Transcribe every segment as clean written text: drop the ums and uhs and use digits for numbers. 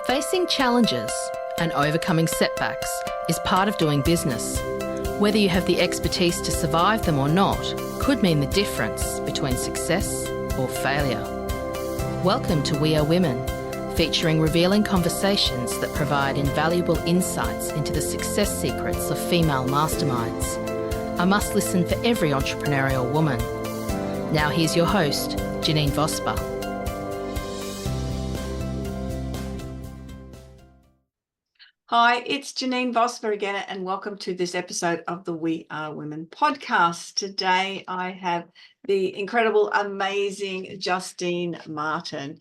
Facing challenges and overcoming setbacks is part of doing business. Whether you have the expertise to survive them or not could mean the difference between success or failure. Welcome to We Are Women, featuring revealing conversations that provide invaluable insights into the success secrets of female masterminds. A must listen for every entrepreneurial woman. Now here's your host, Janine Vosper. Hi, it's Janine Vosper again, and welcome to this episode of the We Are Women podcast. Today I have the incredible, amazing Justine Martin.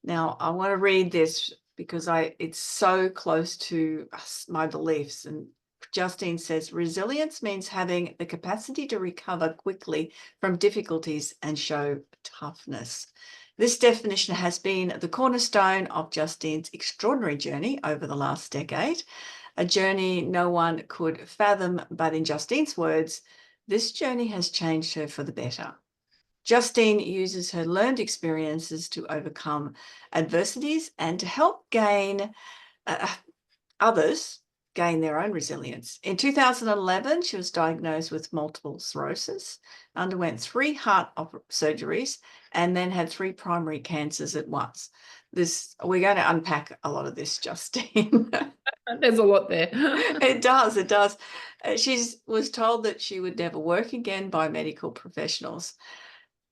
Now, I want to read this because it's so close to my beliefs. And Justine says, resilience means having the capacity to recover quickly from difficulties and show toughness. This definition has been the cornerstone of Justine's extraordinary journey over the last decade, a journey no one could fathom, but in Justine's words, this journey has changed her for the better. Justine uses her learned experiences to overcome adversities and to help others gain their own resilience. In 2011, she was diagnosed with multiple sclerosis, underwent 3 heart surgeries, and then had 3 primary cancers at once. We're going to unpack a lot of this, Justine. There's a lot there. It does. She was told that she would never work again by medical professionals.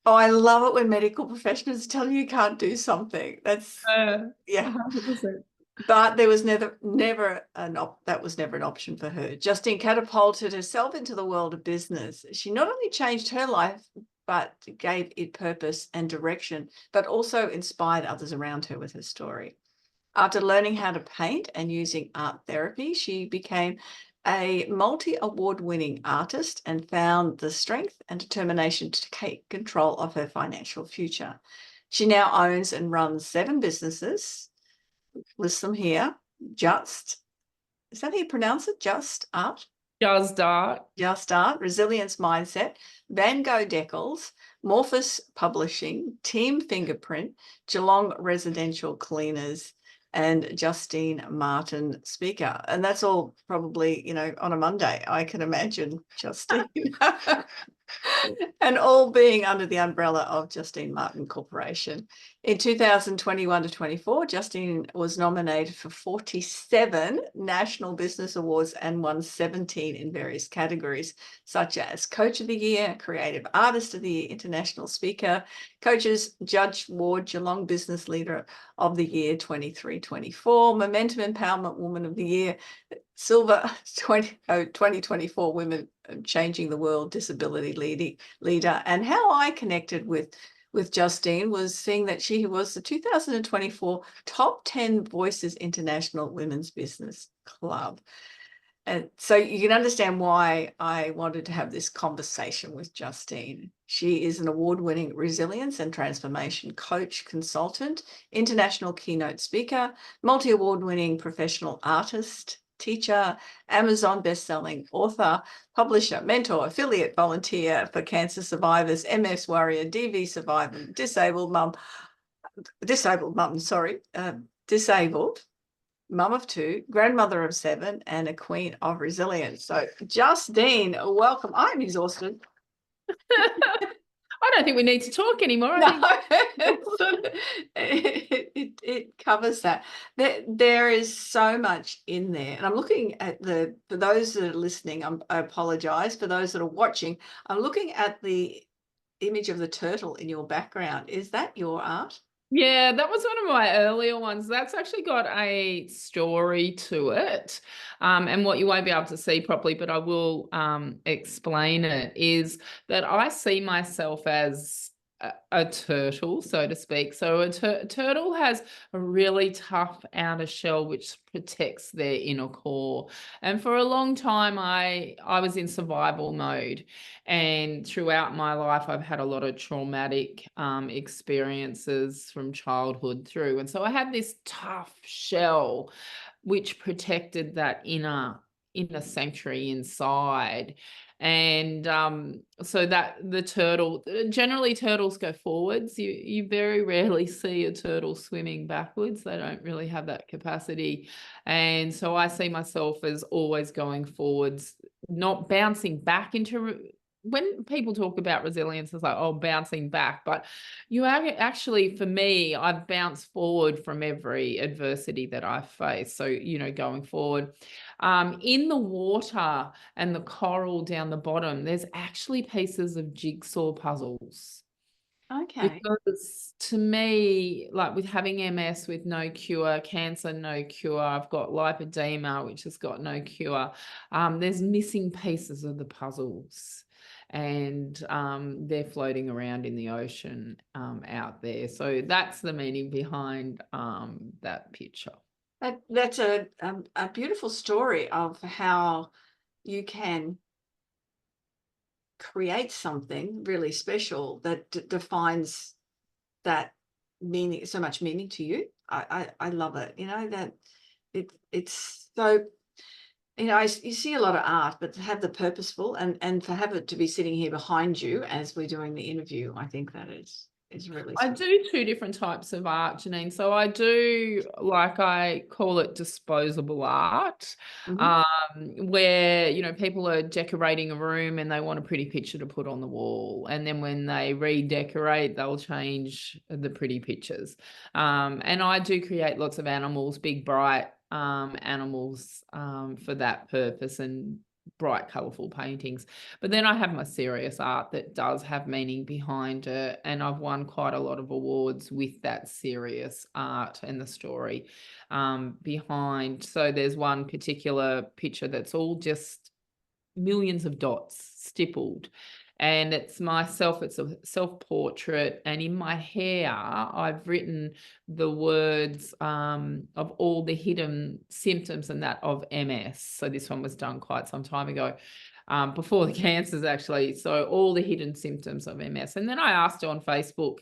Oh, I love it when medical professionals tell you can't do something. That's, yeah. 100%. But there was never that was never an option for her. Justine catapulted herself into the world of business. She not only changed her life, but gave it purpose and direction, but also inspired others around her with her story. After learning how to paint and using art therapy, she became a multi-award-winning artist and found the strength and determination to take control of her financial future. She now owns and runs 7 businesses. List them here. Is that how you pronounce it? Just Art? Just Art, Resilience Mindset, Van Gogh Decals, Morphus Publishing, Team Fingerprint, Geelong Residential Cleaners, and Justine Martin Speaker. And that's all probably, on a Monday, I can imagine, Justine. And all being under the umbrella of Justine Martin Corporation. In 2021 to 24, Justine was nominated for 47 National Business Awards and won 17 in various categories, such as Coach of the Year, Creative Artist of the Year, International Speaker, Coaches Judge Award, Geelong Business Leader of the Year 23-24, Momentum Empowerment Woman of the Year, Silver 2024 Women Changing the World Disability Leader. And how I connected with Justine was seeing that she was the 2024 Top 10 Voices International Women's Business Club. And so you can understand why I wanted to have this conversation with Justine. She is an award-winning resilience and transformation coach, consultant, international keynote speaker, multi-award-winning professional artist, teacher, Amazon best-selling author, publisher, mentor, affiliate, volunteer for cancer survivors, MS warrior, DV survivor, disabled mum, mum of 2, grandmother of 7, and a queen of resilience. So, Justine, welcome. I'm exhausted. I don't think we need to talk anymore. It covers that. There is so much in there. And I'm looking at for those that are listening, I apologize. For those that are watching, I'm looking at the image of the turtle in your background. Is that your art? Yeah, that was one of my earlier ones. That's actually got a story to it. And what you won't be able to see properly, but I will explain it, is that I see myself as a turtle, so to speak. So a turtle has a really tough outer shell which protects their inner core. And for a long time, I was in survival mode. And throughout my life, I've had a lot of traumatic experiences from childhood through. And so I had this tough shell which protected that inner inner sanctuary inside. And so that the turtle, generally turtles go forwards. You very rarely see a turtle swimming backwards. They don't really have that capacity. And so I see myself as always going forwards, not bouncing back into when people talk about resilience, it's like, oh, bouncing back. But you actually, for me, I've bounced forward from every adversity that I face. So, going forward. In the water and the coral down the bottom, there's actually pieces of jigsaw puzzles. Okay. Because to me, like with having MS with no cure, cancer, no cure, I've got lipedema, which has got no cure. There's missing pieces of the puzzles, and they're floating around in the ocean out there. So that's the meaning behind that picture. That's a beautiful story of how you can create something really special that defines that meaning, so much meaning to you. I love it. That it's so, you see a lot of art, but to have the purposeful and to have it to be sitting here behind you as we're doing the interview, I think that is really I special. do two different types of art, Janine. So I do, like, I call it disposable art, where, people are decorating a room and they want a pretty picture to put on the wall. And then when they redecorate, they'll change the pretty pictures. And I do create lots of animals, big, bright animals for that purpose, and bright, colourful paintings. But then I have my serious art that does have meaning behind it, and I've won quite a lot of awards with that serious art and the story behind. So there's one particular picture that's all just millions of dots stippled, and it's myself. It's a self-portrait, and in my hair I've written the words of all the hidden symptoms and that of MS. So this one was done quite some time ago, before the cancers actually. So all the hidden symptoms of MS. And then I asked on Facebook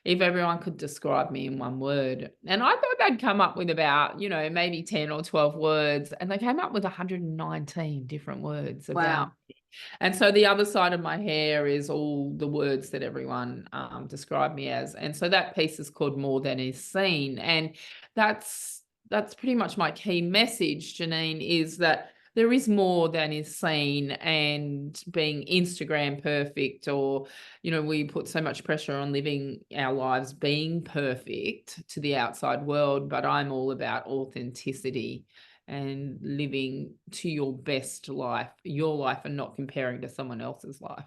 if everyone could describe me in one word. And I thought they'd come up with about, maybe 10 or 12 words. And they came up with 119 different words about Wow. me. And so the other side of my hair is all the words that everyone described me as. And so that piece is called More Than Is Seen. And that's pretty much my key message, Janine, is that there is more than is seen. And being Instagram perfect, or, we put so much pressure on living our lives being perfect to the outside world, but I'm all about authenticity and living to your best life, your life, and not comparing to someone else's life.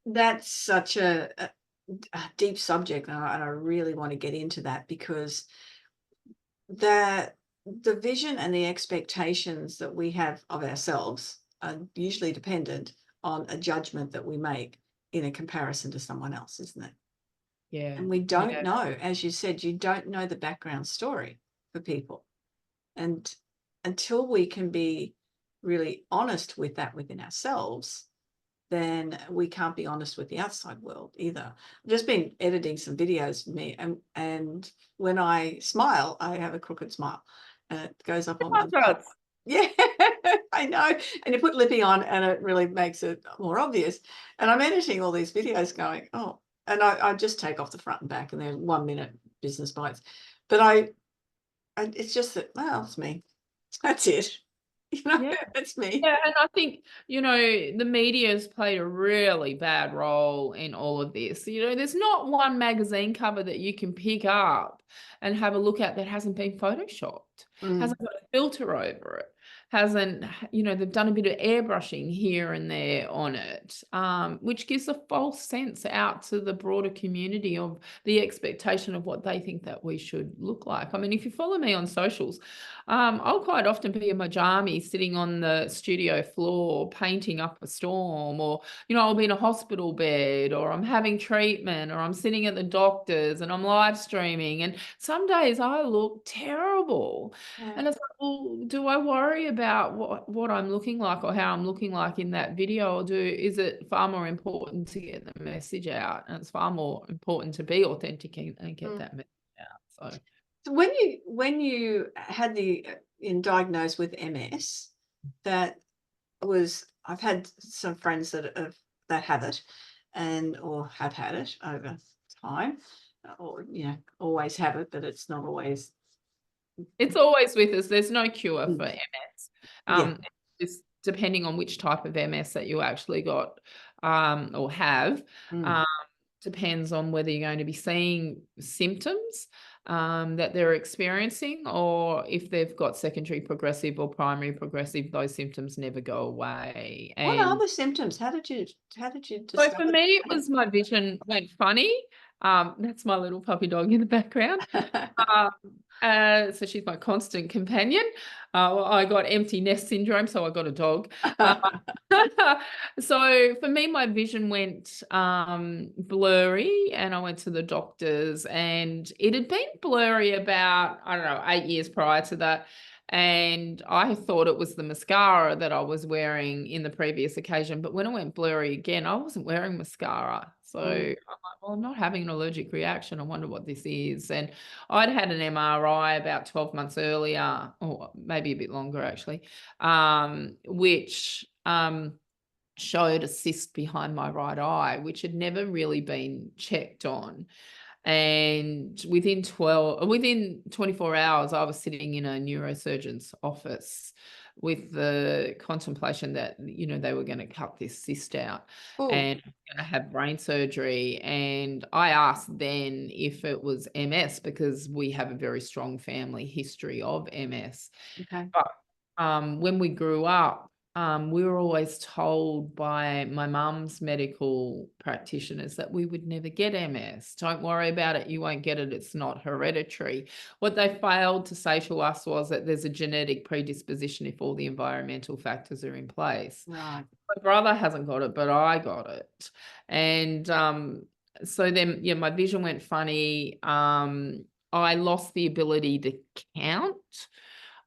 That's such a deep subject, and I really want to get into that, because the vision and the expectations that we have of ourselves are usually dependent on a judgment that we make in a comparison to someone else, isn't it? Yeah. And we don't Yeah. know, as you said, you don't know the background story for people. And until we can be really honest with that within ourselves, then we can't be honest with the outside world either. I've just been editing some videos for me, and when I smile, I have a crooked smile, and it goes up on one side. Yeah, I know. And you put lippy on, and it really makes it more obvious. And I'm editing all these videos going, oh, and I just take off the front and back, and they're 1 minute business bites. But I it's just that, well, it's me. That's it. Yeah. It's me. Yeah, and I think, the media's played a really bad role in all of this. There's not one magazine cover that you can pick up and have a look at that hasn't been photoshopped, hasn't got a filter over it, hasn't, they've done a bit of airbrushing here and there on it, which gives a false sense out to the broader community of the expectation of what they think that we should look like. I mean, if you follow me on socials, I'll quite often be in my jammies sitting on the studio floor painting up a storm, or, I'll be in a hospital bed, or I'm having treatment, or I'm sitting at the doctor's and I'm live streaming. And some days I look terrible. Yeah. And it's like, well, do I worry about what I'm looking like or how I'm looking like in that video, or is it far more important to get the message out? And it's far more important to be authentic and get that message out. So So when you had diagnosed with MS, that was, I've had some friends that have it, and or have had it over time, or always have it, but it's not always. It's always with us. There's no cure for MS. Yeah. It's depending on which type of MS that you actually got or have. Mm. Depends on whether you're going to be seeing symptoms that they're experiencing, or if they've got secondary progressive or primary progressive, those symptoms never go away. What are And the symptoms? How did you so for discover me, it was my vision went funny. That's my little puppy dog in the background. Um, so she's my constant companion. Well, I got empty nest syndrome, so I got a dog. So for me, my vision went blurry, and I went to the doctors, and it had been blurry about, I don't know, 8 years prior to that. And I thought it was the mascara that I was wearing in the previous occasion. But when I went blurry again, I wasn't wearing mascara. So I'm like, well, I'm not having an allergic reaction. I wonder what this is. And I'd had an MRI about 12 months earlier, or maybe a bit longer actually, which showed a cyst behind my right eye, which had never really been checked on. And within 24 hours, I was sitting in a neurosurgeon's office with the contemplation that, they were going to cut this cyst out and going to have brain surgery. And I asked then if it was MS, because we have a very strong family history of MS. Okay. But when we grew up, we were always told by my mum's medical practitioners that we would never get MS. Don't worry about it. You won't get it. It's not hereditary. What they failed to say to us was that there's a genetic predisposition if all the environmental factors are in place. Right. My brother hasn't got it, but I got it. And so then, my vision went funny. I lost the ability to count.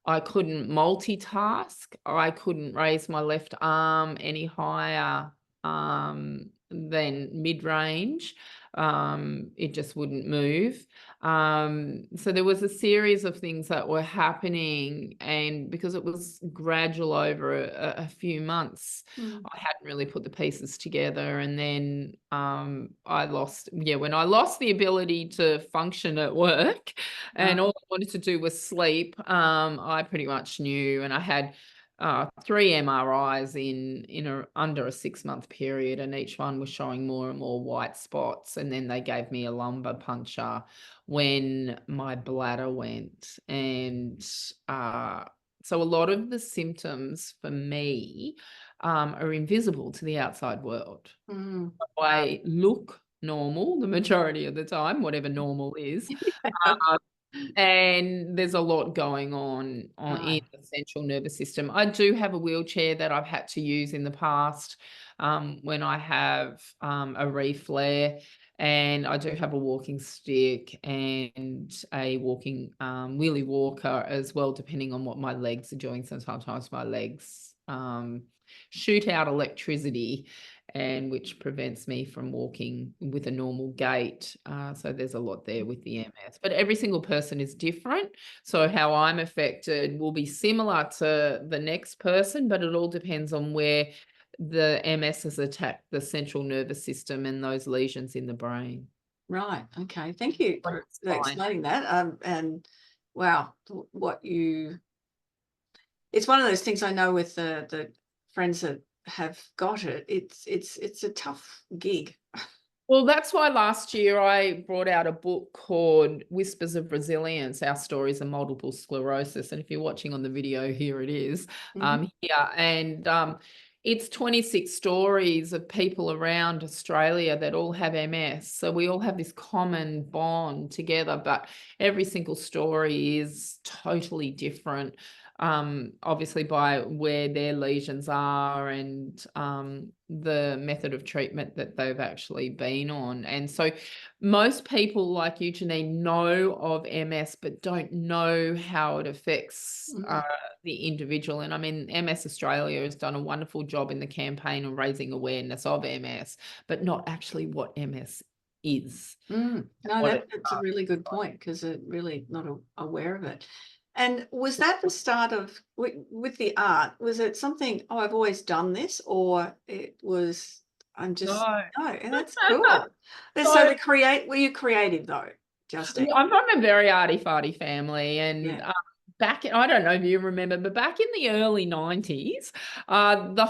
I couldn't multitask. I couldn't raise my left arm any higher than mid-range. It just wouldn't move. So there was a series of things that were happening, and because it was gradual over a few months, I hadn't really put the pieces together. And then when I lost the ability to function at work, and all I wanted to do was sleep, I pretty much knew, and I had 3 MRIs in under a 6-month period, and each one was showing more and more white spots. And then they gave me a lumbar puncture when my bladder went. And so a lot of the symptoms for me are invisible to the outside world. I look normal the majority of the time, whatever normal is. And there's a lot going on in the central nervous system. I do have a wheelchair that I've had to use in the past when I have a re-flare, and I do have a walking stick and a walking wheelie walker as well, depending on what my legs are doing. Sometimes my legs shoot out electricity, and which prevents me from walking with a normal gait. So there's a lot there with the MS. But every single person is different. So how I'm affected will be similar to the next person, but it all depends on where the MS has attacked the central nervous system and those lesions in the brain. Right. Okay. Thank you for explaining that. And wow, it's one of those things I know with the friends that have got it. It's a tough gig. Well, that's why last year I brought out a book called Whispers of Resilience, Our Stories of Multiple Sclerosis. And if you're watching on the video, here it is here. And it's 26 stories of people around Australia that all have MS. So we all have this common bond together, but every single story is totally different. Obviously by where their lesions are and the method of treatment that they've actually been on. And so most people like you, Janine, know of MS, but don't know how it affects the individual. And I mean, MS Australia has done a wonderful job in the campaign of raising awareness of MS, but not actually what MS is. No, that's a really good point, because they're really not aware of it. And was that the start of with the art? Was it something, oh, I've always done this, or it was, I'm just, No. no, and that's cool. And so So were you creative though, Justine? I'm from a very arty-farty family, and Yeah. back in, I don't know if you remember, but back in the early 90s, the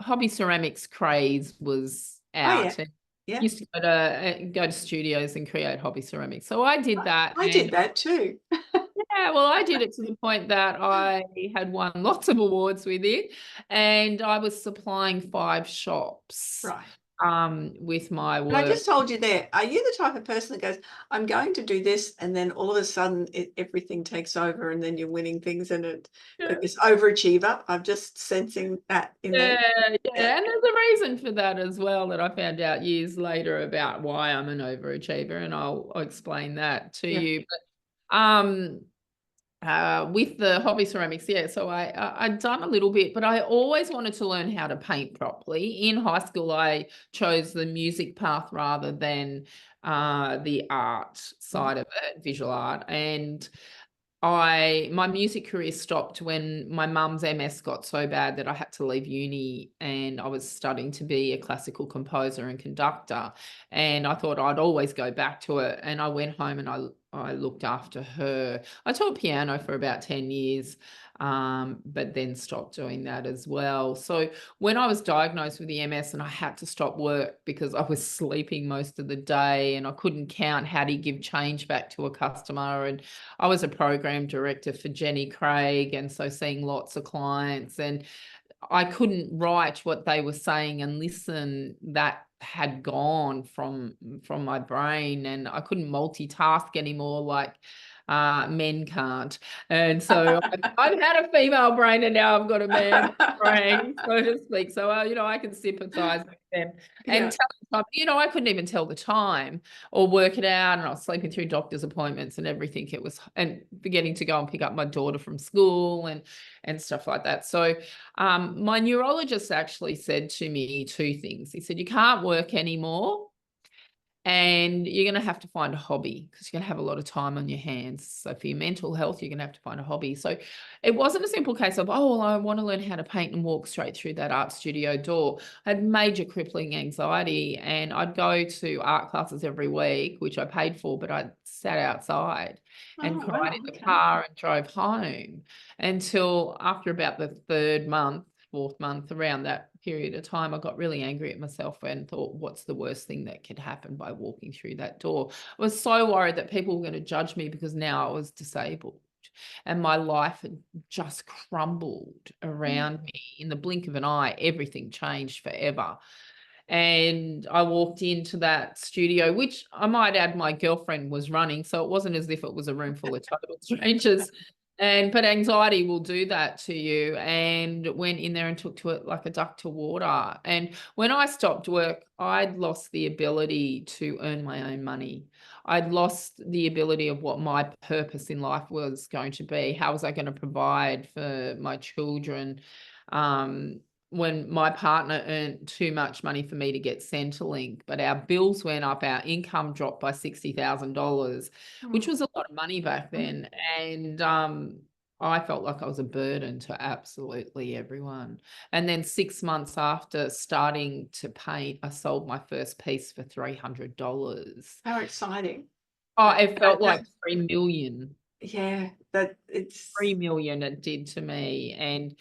hobby ceramics craze was Oh yeah. out. And Yeah. used to go to studios and create hobby ceramics. So I did that, I did and that too. yeah, well, I did it to the point that I had won lots of awards with it, and I was supplying 5 shops Right. with my But I work. just told you there, are you the type of person that goes, I'm going to do this, and then all of a sudden everything takes over and then you're winning things and it's overachiever? I'm just sensing that in there. Yeah, Yeah. yeah, and there's a reason for that as well that I found out years later about why I'm an overachiever, and I'll explain that to Yeah. you. But with the hobby ceramics, yeah, so I'd done a little bit, but I always wanted to learn how to paint properly. In high school, I chose the music path rather than the art Mhm. side of it, visual art, and my music career stopped when my mum's MS got so bad that I had to leave uni, and I was studying to be a classical composer and conductor, and I thought I'd always go back to it. And I went home and I looked after her. I taught piano for about 10 years, but then stopped doing that as well. So when I was diagnosed with the MS and I had to stop work because I was sleeping most of the day and I couldn't count how to give change back to a customer, and I was a program director for Jenny Craig, and so seeing lots of clients, and I couldn't write what they were saying and listen. That had gone from my brain, and I couldn't multitask anymore like men can't. And so I've had a female brain, and now I've got a man brain, so to speak. So I can sympathize with them and Yeah. tell them, I couldn't even tell the time or work it out, and I was sleeping through doctor's appointments and everything. It was, and forgetting to go and pick up my daughter from school and stuff like that. So my neurologist actually said to me 2 things. He said, you can't work anymore, and you're going to have to find a hobby because you're going to have a lot of time on your hands. So for your mental health, you're going to have to find a hobby. So it wasn't a simple case of, oh, well, I want to learn how to paint and walk straight through that art studio door. I had major crippling anxiety, and I'd go to art classes every week, which I paid for, but I sat outside and Oh, cried wow. in the Okay. car and drove home until after about the 3rd month, 4th month, around that period of time, I got really angry at myself and thought, what's the worst thing that could happen by walking through that door? I was so worried that people were going to judge me because now I was disabled and my life had just crumbled around me. In the blink of an eye, everything changed forever. And I walked into that studio, which I might add, my girlfriend was running. So it wasn't as if it was a room full of total strangers. But anxiety will do that to you. And went in there and took to it like a duck to water. And when I stopped work, I'd lost the ability to earn my own money. I'd lost the ability of what my purpose in life was going to be. How was I going to provide for my children? When my partner earned too much money for me to get Centrelink, but our bills went up, our income dropped by $60,000, which was a lot of money back then. And I felt like I was a burden to absolutely everyone. And then 6 months after starting to paint, I sold my first piece for $300. How exciting. Oh, it felt like That- 3 million. yeah, that it's 3 million it did to me. And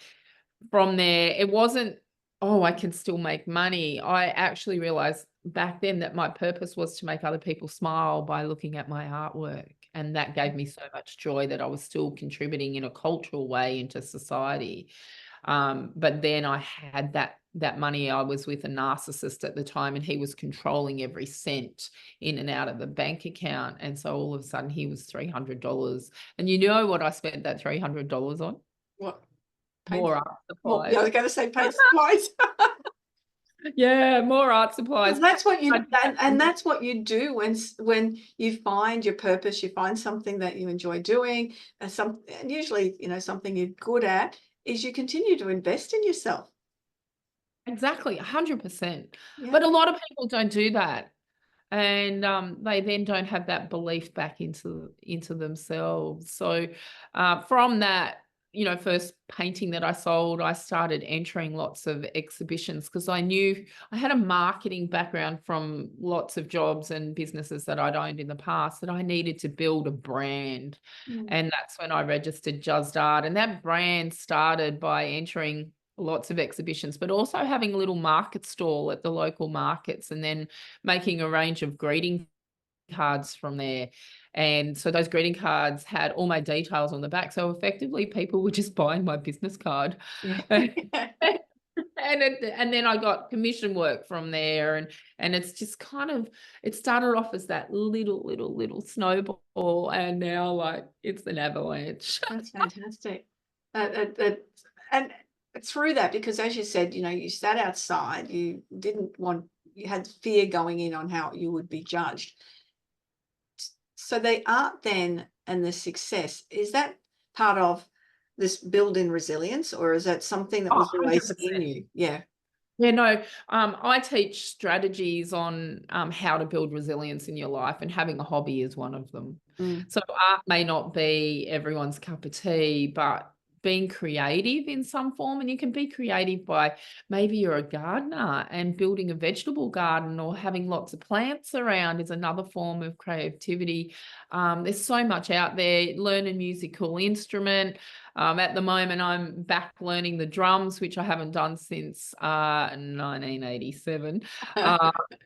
from there, it wasn't, oh, I can still make money. I actually realized back then that my purpose was to make other people smile by looking at my artwork. And that gave me so much joy that I was still contributing in a cultural way into society. But then I had that money. I was with a narcissist at the time, and he was controlling every cent in and out of the bank account. And so all of a sudden he was $300. And you know what I spent that $300 on? what More painful. art Well, yeah, I supplies. was going to say paint supplies. Yeah, more art supplies. That's what you, I- and that's what you do when you find your purpose, you find something that you enjoy doing, and usually, something you're good at, is you continue to invest in yourself. Exactly, 100%. Yeah. But a lot of people don't do that. and they then don't have that belief back into themselves. So from that, you know, first painting that I sold, I started entering lots of exhibitions because I knew I had a marketing background from lots of jobs and businesses that I'd owned in the past, that I needed to build a brand. And that's when I registered Just Art. And that brand started by entering lots of exhibitions, but also having a little market stall at the local markets, and then making a range of greeting cards from there. And so those greeting cards had all my details on the back. So effectively people were just buying my business card. Yeah. And then I got commission work from there, and it's just kind of, it started off as that little snowball, and now like it's an avalanche. That's fantastic. And through that, because as you said, you know, you sat outside, you had fear going in on how you would be judged. So the art then and the success, is that part of this build-in resilience, or is that something that was always in 100%. you? Yeah. Yeah, no, I teach strategies on how to build resilience in your life, and having a hobby is one of them. So art may not be everyone's cup of tea, but being creative in some form, and you can be creative by, maybe you're a gardener and building a vegetable garden, or having lots of plants around is another form of creativity. There's so much out there. Learn a musical instrument. At the moment, I'm back learning the drums, which I haven't done since 1987.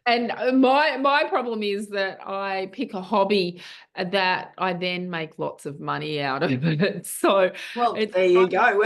And my problem is that I pick a hobby that I then make lots of money out of it. So Well, it's there you go.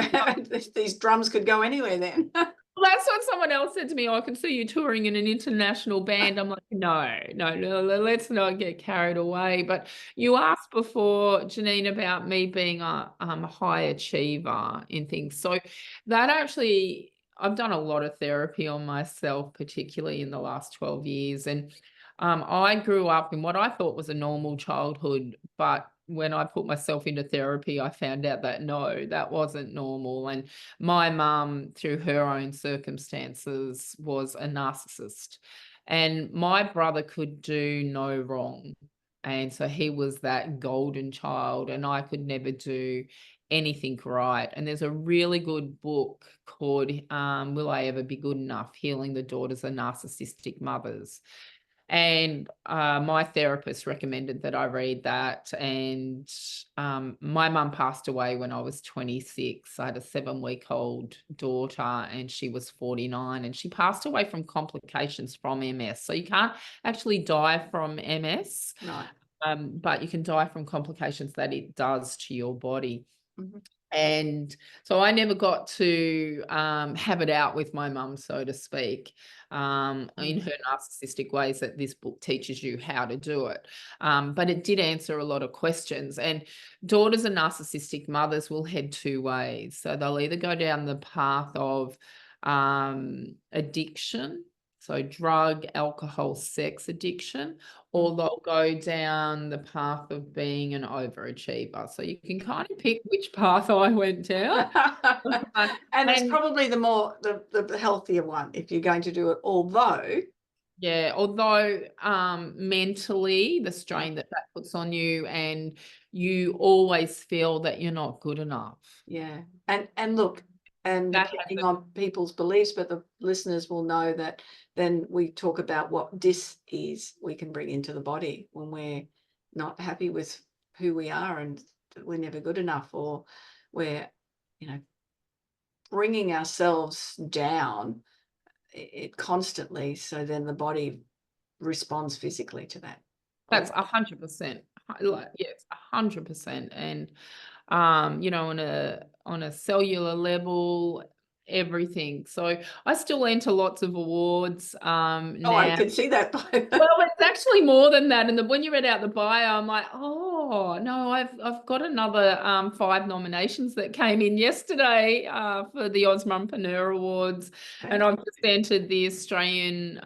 These drums could go anywhere then. well, that's what someone else said to me. Oh, I can see you touring in an international band. I'm like, no, let's not get carried away. But you asked before, Janine, about me being a high achiever in things. So that actually, I've done a lot of therapy on myself, particularly in the last 12 years. And I grew up in what I thought was a normal childhood, but when I put myself into therapy, I found out that no, that wasn't normal. And my mum, through her own circumstances, was a narcissist. And my brother could do no wrong. And so he was that golden child, and I could never do anything right. And there's a really good book called Will I Ever Be Good Enough? Healing the Daughters of Narcissistic Mothers. And my therapist recommended that I read that. And my mum passed away when I was 26. I had a 7-week-old daughter, and she was 49. And she passed away from complications from MS. So you can't actually die from MS, Right. but you can die from complications that it does to your body. And so I never got to have it out with my mum, so to speak, in her narcissistic ways that this book teaches you how to do it. But it did answer a lot of questions. And daughters of narcissistic mothers will head two ways. So they'll either go down the path of addiction, so drug, alcohol, sex addiction, or they'll go down the path of being an overachiever. So you can kind of pick which path I went down. And it's probably the healthier one if you're going to do it, although mentally the strain that puts on you, and you always feel that you're not good enough. Yeah. And look, and depending on people's beliefs, but the listeners will know that then we talk about what dis-ease we can bring into the body when we're not happy with who we are, and we're never good enough, or we're, you know, bringing ourselves down it constantly. So then the body responds physically to that. That's 100%. Like, yes, 100%. And you know, on a cellular level, everything. So I still enter lots of awards now. I can see that. Well, it's actually more than that. And when you read out the bio, I'm like, oh no, I've got another 5 nominations that came in yesterday for the Australian Awards, and I've just entered the Australian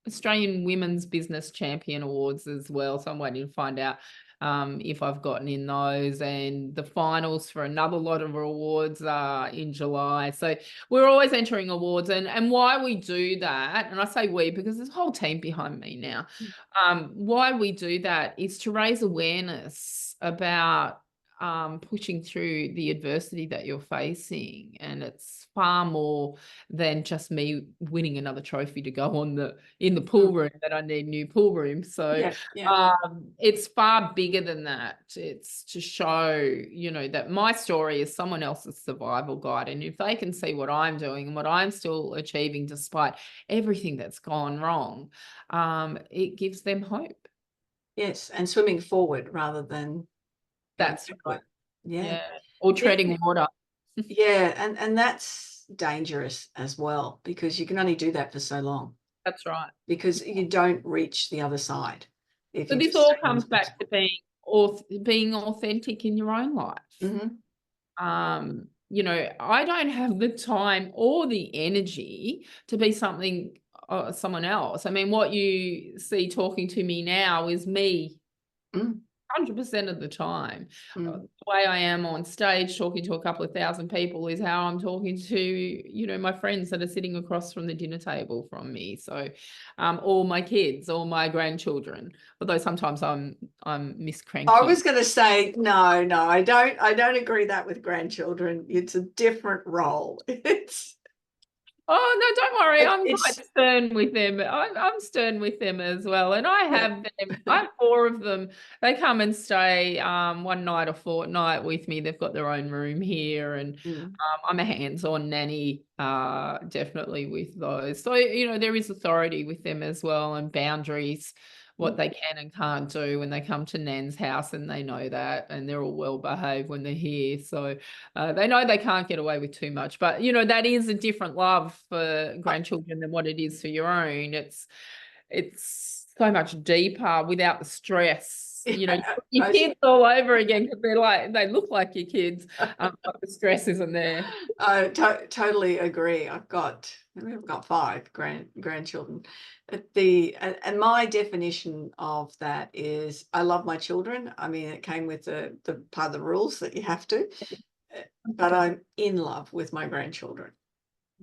Australian Women's Business Champion Awards as well. So I'm waiting to find out if I've gotten in those, and the finals for another lot of awards are in July. So we're always entering awards, and why we do that, and I say we because there's a whole team behind me now. Why we do that is to raise awareness about pushing through the adversity that you're facing, and it's far more than just me winning another trophy to go on in the pool room, that I need new pool rooms. So it's far bigger than that. It's to show, that my story is someone else's survival guide, and if they can see what I'm doing and what I'm still achieving despite everything that's gone wrong, it gives them hope. Yes, and swimming forward rather than That's right. Yeah. Or treading water. Yeah, and that's dangerous as well, because you can only do that for so long, That's right. because you don't reach the other side. If So you this just all stay in comes this back to being authentic in your own life. Mhm. I don't have the time or the energy to be someone else. I mean, what you see talking to me now is me Mm, 100% of the time. mm. The way I am on stage talking to a couple of thousand people is how I'm talking to, my friends that are sitting across from the dinner table from me. So, all my kids, all my grandchildren, although sometimes I'm Miss Cranky. I was going to say, no, I don't agree that with grandchildren. It's a different role. It's Oh, no, don't worry. I'm it's quite stern with them. I'm stern with them as well. And I have them. I have 4 of them. They come and stay one night a fortnight with me. They've got their own room here, and I'm a hands-on nanny, definitely with those. So, there is authority with them as well, and boundaries, what they can and can't do when they come to Nan's house, and they know that, and they're all well behaved when they're here. So they know they can't get away with too much, but that is a different love for grandchildren than what it is for your own. It's so much deeper without the stress. Your kids all over again, because they look like your kids, but the stress isn't there. I totally agree. I've got 5 grandchildren. And my definition of that is, I love my children. I mean, it came with the part of the rules that you have to, but I'm in love with my grandchildren.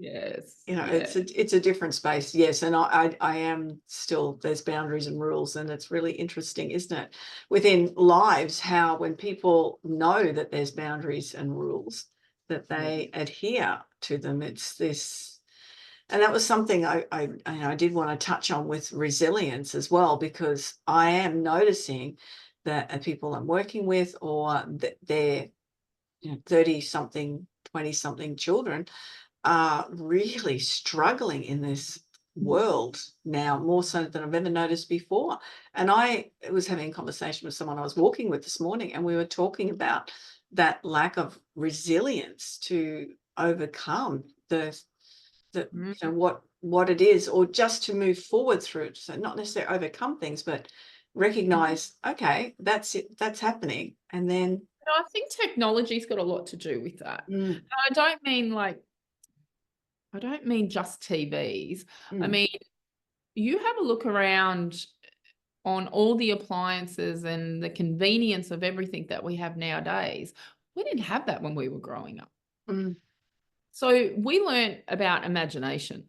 Yes. It's a different space. Yes. And I am still, there's boundaries and rules, and it's really interesting, isn't it? Within lives, how when people know that there's boundaries and rules, that they adhere to them. It's this, and that was something I did want to touch on with resilience as well, because I am noticing that people I'm working with, or they're 30-something, 20-something children, are really struggling in this world now, more so than I've ever noticed before. And I was having a conversation with someone I was walking with this morning, and we were talking about that lack of resilience to overcome what it is, or just to move forward through it. So not necessarily overcome things, but recognize, okay, that's it, that's happening. And then I think technology's got a lot to do with that. I don't mean just TVs. I mean, you have a look around on all the appliances and the convenience of everything that we have nowadays. We didn't have that when we were growing up. So we learned about imagination.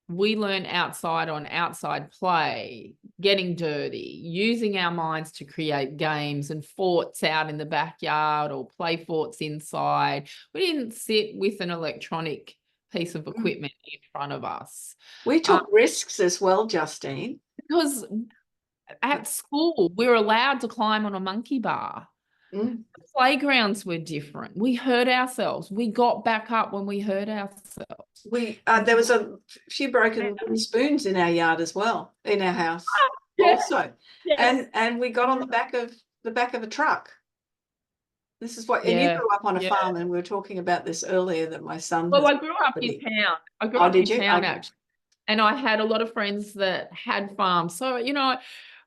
We learn outside play, getting dirty, using our minds to create games and forts out in the backyard, or play forts inside. We didn't sit with an electronic piece of equipment in front of us. We took risks as well, Justine. Because at school, we were allowed to climb on a monkey bar. The playgrounds were different. We hurt ourselves. We got back up when we hurt ourselves. There was a few broken spoons in our yard as well, in our house also. Yes. And we got on the back of a truck. This is what, and you grew up on a farm, and we were talking about this earlier, that my son. Well, I grew up in town. Actually. And I had a lot of friends that had farms. So,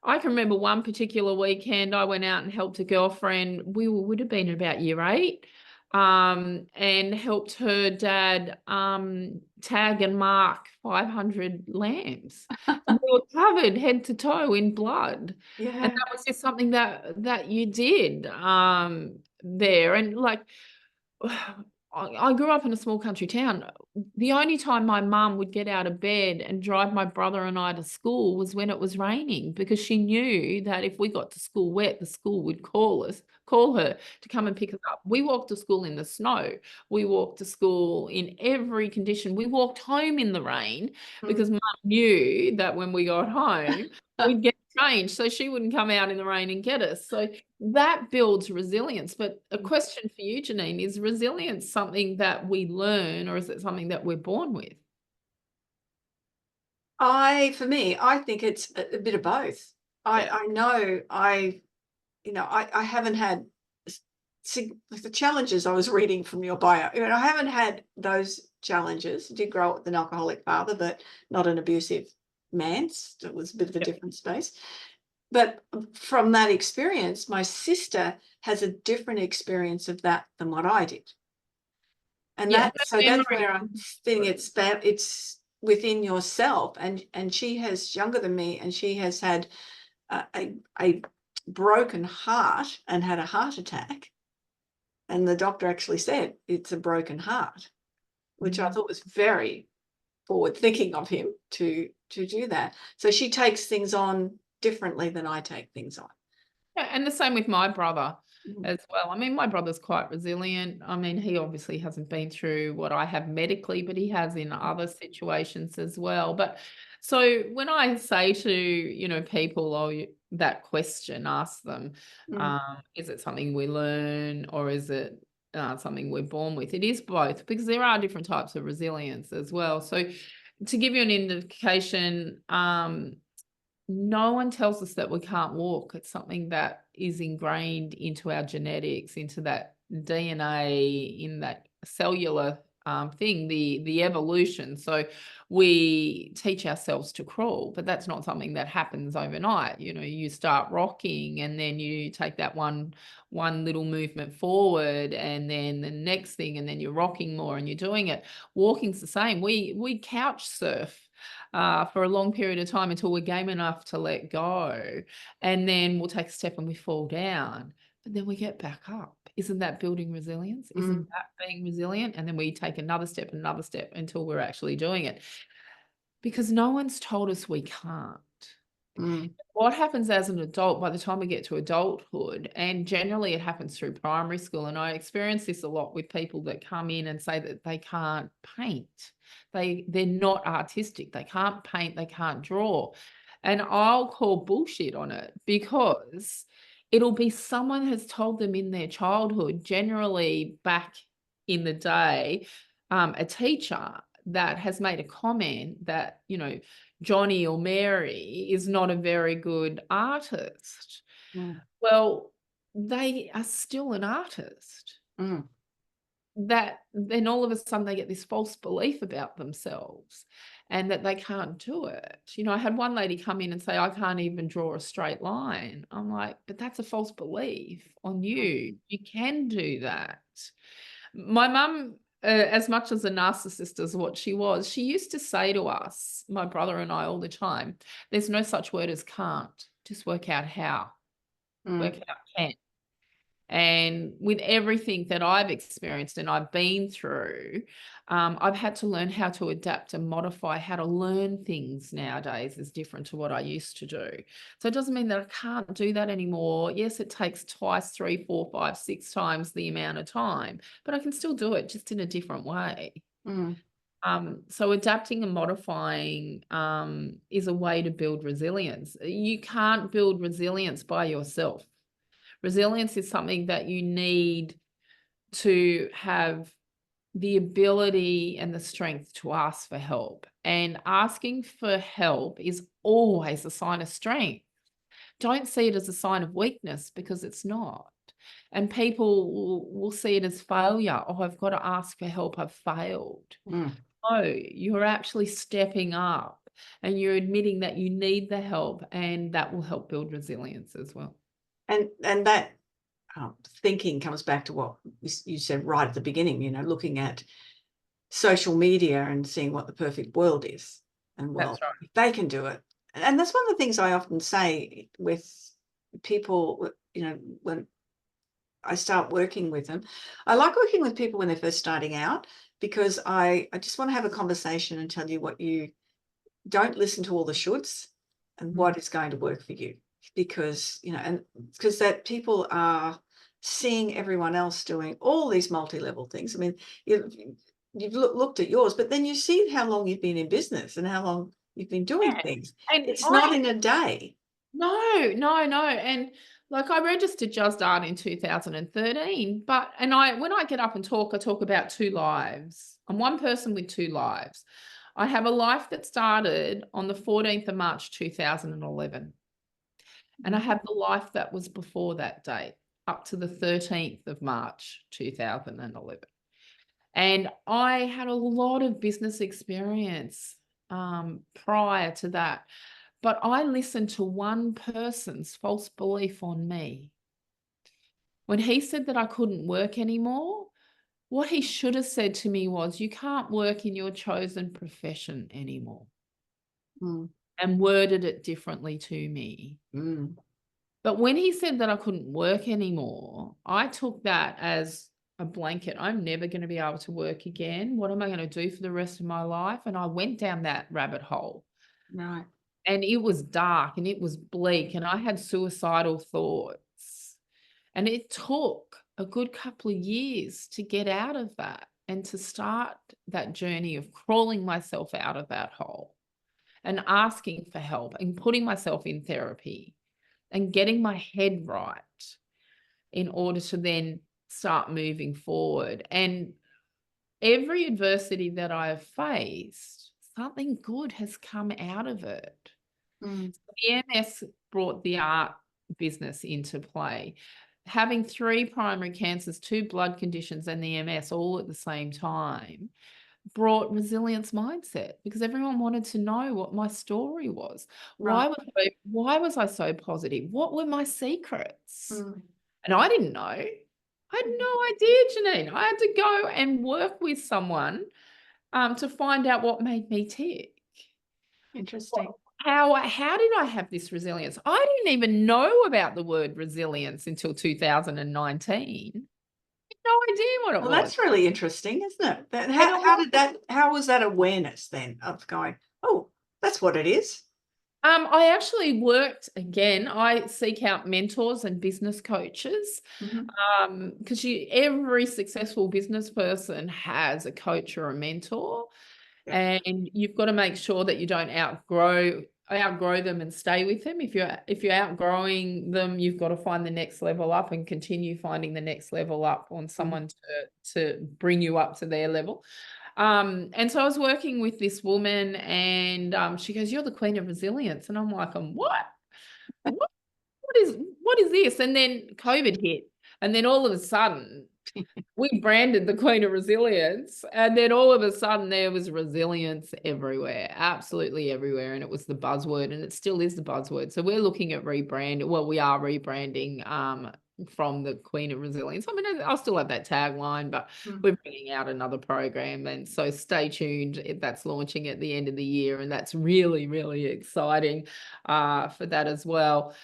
I can remember one particular weekend I went out and helped a girlfriend. We would have been about year 8, and helped her dad tag and mark 500 lambs. And we were covered head to toe in blood. And Yeah. that was just something that you did there. And like, I grew up in a small country town. The only time my mum would get out of bed and drive my brother and I to school was when it was raining, because she knew that if we got to school wet, the school would call her to come and pick us up. We walked to school in the snow. We walked to school in every condition. We walked home in the rain because Mum knew that when we got home, we'd get changed, so she wouldn't come out in the rain and get us. So that builds resilience. But a question for you, Janine, is resilience something that we learn, or is it something that we're born with? For me, I think it's a bit of both. I know I haven't had the challenges I was reading from your bio. I haven't had those challenges. I did grow up with an alcoholic father, but not an abusive man. It was a bit of a different space. But from that experience, my sister has a different experience of that than what I did. And that's where I'm thinking it's within yourself. And she's younger than me, and she has had a broken heart and had a heart attack. And the doctor actually said it's a broken heart, which I thought was very forward thinking of him to do that. So she takes things on differently than I take things on. Yeah, and the same with my brother as well. I mean, my brother's quite resilient. I mean, he obviously hasn't been through what I have medically, but he has in other situations as well. But so when I say to, people, that question, ask them, is it something we learn, or is it something we're born with? It is both, because there are different types of resilience as well. So to give you an indication, no one tells us that we can't walk. It's something that is ingrained into our genetics, into that DNA, in that cellular thing, the evolution. So we teach ourselves to crawl, but that's not something that happens overnight. You start rocking, and then you take that one little movement forward, and then the next thing, and then you're rocking more, and you're doing it. Walking's the same. We couch surf for a long period of time until we're game enough to let go. And then we'll take a step and we fall down, but then we get back up. Isn't that building resilience? Isn't that being resilient? And then we take another step until we're actually doing it. Because no one's told us we can't. What happens as an adult, by the time we get to adulthood, and generally it happens through primary school, and I experience this a lot with people that come in and say that they can't paint. They're not artistic. They can't paint. They can't draw. And I'll call bullshit on it, because it'll be someone has told them in their childhood, generally back in the day, a teacher that has made a comment that, Johnny or Mary is not a very good artist. Well, they are still an artist. That then all of a sudden they get this false belief about themselves, and that they can't do it. I had one lady come in and say, I can't even draw a straight line. I'm like, but that's a false belief on you. You can do that. My mum, as much as a narcissist as what she was, she used to say to us, my brother and I, all the time, there's no such word as can't, just work out how. Work out can. And with everything that I've experienced and I've been through, I've had to learn how to adapt and modify. How to learn things nowadays is different to what I used to do. So it doesn't mean that I can't do that anymore. Yes, it takes twice, 3, 4, 5, 6 times the amount of time, but I can still do it, just in a different way. So adapting and modifying is a way to build resilience. You can't build resilience by yourself. Resilience is something that you need to have the ability and the strength to ask for help. And asking for help is always a sign of strength. Don't see it as a sign of weakness, because it's not. And people will see it as failure. Oh, I've got to ask for help. I've failed. No, you're actually stepping up, and you're admitting that you need the help, and that will help build resilience as well. And that thinking comes back to what you said right at the beginning, looking at social media and seeing what the perfect world is. And well, That's right. if they can do it. And that's one of the things I often say with people, you know, when I start working with them. I like working with people when they're first starting out, because I just want to have a conversation and tell you what you don't listen to all the shoulds and what is going to work for you, because, you know, and because that people are seeing everyone else doing all these multi-level things. I mean, you've looked at yours, but then you see how long you've been in business and how long you've been doing things. And It's not in a day. No. And like I registered Justine in 2013, but when I get up and talk, I talk about two lives. I'm one person with two lives. I have a life that started on the 14th of March 2011. And I have the life that was before that date, up to the 13th of March 2011. And I had a lot of business experience prior to that. But I listened to one person's false belief on me. When he said that I couldn't work anymore, what he should have said to me was, you can't work in your chosen profession anymore. And worded it differently to me. But when he said that I couldn't work anymore, I took that as a blanket. I'm never going to be able to work again. What am I going to do for the rest of my life? And I went down that rabbit hole. Right. And it was dark and it was bleak and I had suicidal thoughts. And it took a good couple of years to get out of that and to start that journey of crawling myself out of that hole and asking for help and putting myself in therapy and getting my head right in order to then start moving forward. And every adversity that I have faced, something good has come out of it. The MS brought the art business into play. Having 3 primary cancers, 2 blood conditions, and the MS all at the same time brought resilience mindset, because everyone wanted to know what my story was. Why was I so positive? What were my secrets? And I didn't know. I had no idea, Janine. I had to go and work with someone to find out what made me tick. Interesting. How did I have this resilience? I didn't even know about the word resilience until 2019. I had no idea what it was. Well, that's really interesting, isn't it? How was that awareness then of going, oh, that's what it is? I actually worked again. I seek out mentors and business coaches because every successful business person has a coach or a mentor. Yeah. And you've got to make sure that you don't outgrow them and stay with them. If you're outgrowing them, you've got to find the next level up and continue finding the next level up on someone to bring you up to their level. And so I was working with this woman and she goes, "You're the queen of resilience." And I'm like, what? What is this? And then COVID hit. And then all of a sudden we branded the queen of resilience. And then all of a sudden there was resilience everywhere, absolutely everywhere. And it was the buzzword, and it still is the buzzword. So we're looking at rebranding. Well, we are rebranding from the queen of resilience. I mean, I'll still have that tagline, but we're bringing out another program. And so stay tuned. That's launching at the end of the year. And that's really, really exciting for that as well.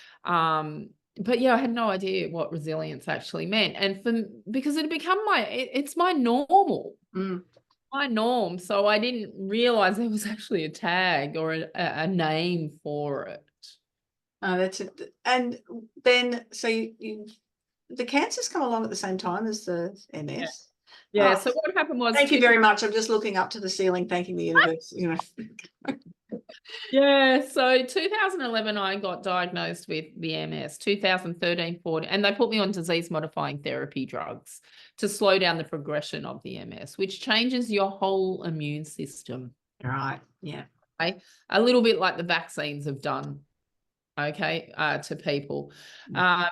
But yeah, I had no idea what resilience actually meant. And because it had become it's my normal, my norm. So I didn't realize there was actually a tag or a name for it. Oh, that's it. And then, so the cancers come along at the same time as the MS. Yeah. So what happened was, thank you very much. I'm just looking up to the ceiling, thanking the universe, you know. Yeah, so 2011 I got diagnosed with the MS, 2013, 14, and they put me on disease-modifying therapy drugs to slow down the progression of the MS, which changes your whole immune system. Right, yeah. Okay? A little bit like the vaccines have done, okay, to people.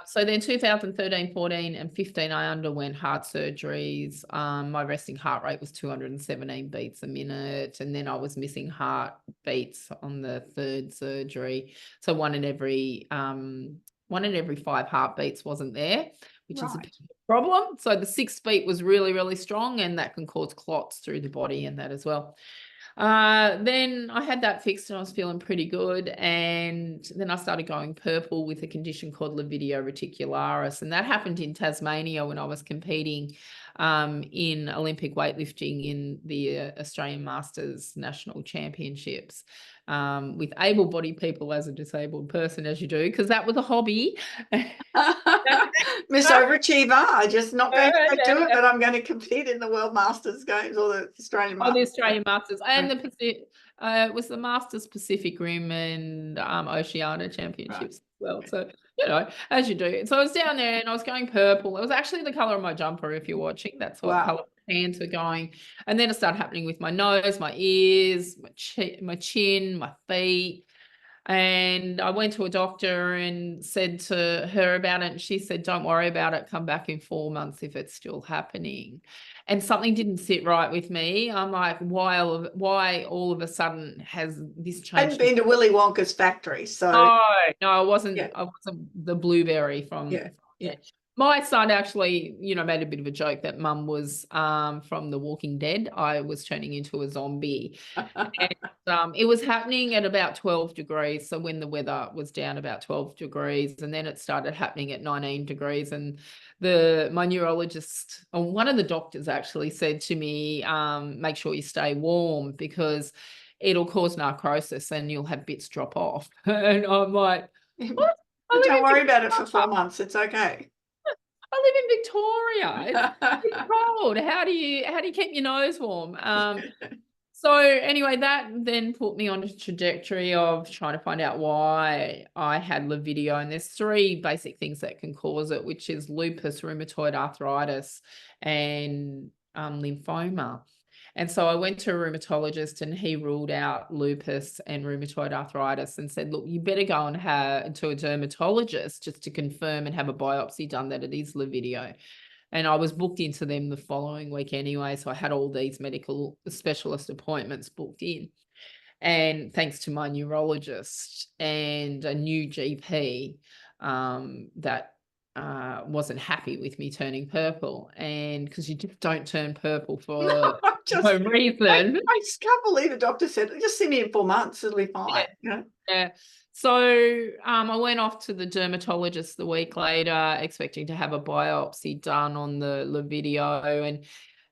So then 2013, 14 and 15, I underwent heart surgeries. My resting heart rate was 217 beats a minute. And then I was missing heart beats on the 3rd surgery. So one in every 5 heartbeats wasn't there, which is a problem. So the 6th beat was really, really strong, and that can cause clots through the body and that as well. Then I had that fixed and I was feeling pretty good. And then I started going purple with a condition called lividio reticularis. And that happened in Tasmania when I was competing in Olympic weightlifting in the Australian Masters National Championships with able-bodied people as a disabled person, as you do, because that was a hobby. Miss Overachiever. I just not going to go do it, but I'm going to compete in the World Masters Games or the Australian Oh, the Masters. Australian Masters and the Pacific. It was the Masters Pacific Rim and Oceania Championships as well. So, as you do. So I was down there and I was going purple. It was actually the color of my jumper, if you're watching. That's what color my hands were going. And then it started happening with my nose, my ears, my chin, my feet. And I went to a doctor and said to her about it. And she said, don't worry about it. Come back in 4 months if it's still happening. And something didn't sit right with me. I'm like, why all of a sudden has this changed? Hadn't been to Willy Wonka's factory. So no, I wasn't. I wasn't the blueberry from. Yeah. My son actually, made a bit of a joke that mum was from The Walking Dead. I was turning into a zombie. And it was happening at about 12 degrees. So when the weather was down about 12 degrees, and then it started happening at 19 degrees. And my neurologist, or one of the doctors actually said to me, make sure you stay warm because it'll cause necrosis and you'll have bits drop off. And I'm like, what? Don't worry about it for 4 months. It's okay. I live in Victoria. It's cold. How do you keep your nose warm? So anyway, that then put me on a trajectory of trying to find out why I had lividio. And there's 3 basic things that can cause it, which is lupus, rheumatoid arthritis, and lymphoma. And so I went to a rheumatologist and he ruled out lupus and rheumatoid arthritis and said, look, you better go and to a dermatologist just to confirm and have a biopsy done that it is lividio. And I was booked into them the following week anyway. So I had all these medical specialist appointments booked in. And thanks to my neurologist and a new GP that wasn't happy with me turning purple, and because you just don't turn purple for no reason. I just can't believe a doctor said, just see me in 4 months, it'll be fine. Yeah. So I went off to the dermatologist the week later, expecting to have a biopsy done on the lividio,